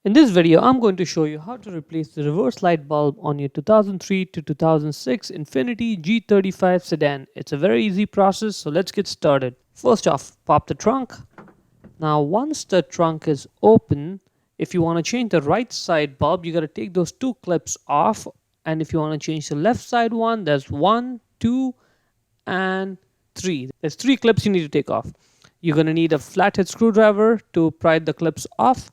In this video, I'm going to show you how to replace the reverse light bulb on your 2003 to 2006 Infiniti G35 sedan. It's a very easy process, so let's get started. First off, pop the trunk. Now, once the trunk is open, if you want to change the right side bulb, you got to take those two clips off. And if you want to change the left side one, there's 1, 2, and 3. There's 3 clips you need to take off. You're going to need a flathead screwdriver to pry the clips off.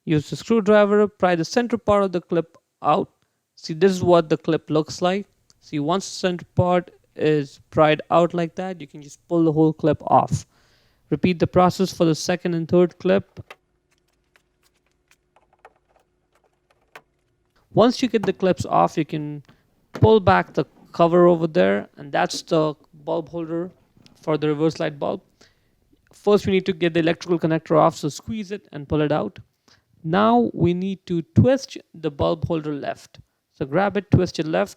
Use the screwdriver, pry the center part of the clip out. See, this is what the clip looks like. See, once the center part is pried out like that, you can just pull the whole clip off. Repeat the process for the second and third clip. Once you get the clips off, you can pull back the cover over there, and that's the bulb holder for the reverse light bulb. First, we need to get the electrical connector off, so squeeze it and pull it out. Now we need to twist the bulb holder left. So grab it, twist it left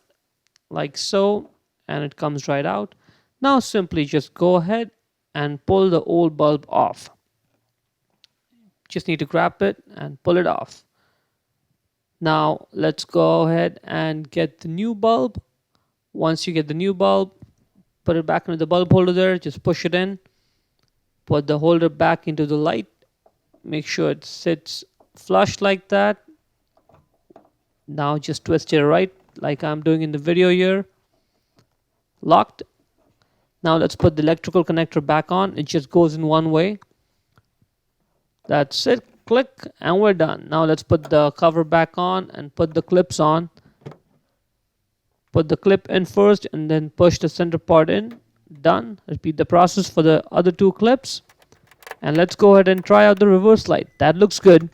like so, and it comes right out. Now simply just go ahead and pull the old bulb off. Just need to grab it and pull it off. Now let's go ahead and get the new bulb. Once you get the new bulb, put it back into the bulb holder there, just push it in. Put the holder back into the light. Make sure it sits flush like that. Now just twist it right like I'm doing in the video here. Locked. Now let's put the electrical connector back on. It just goes in one way. That's it. Click and we're done. Now let's put the cover back on and put the clips on. Put the clip in first and then push the center part in. Done. Repeat the process for the other 2 clips. And let's go ahead and try out the reverse light. That looks good.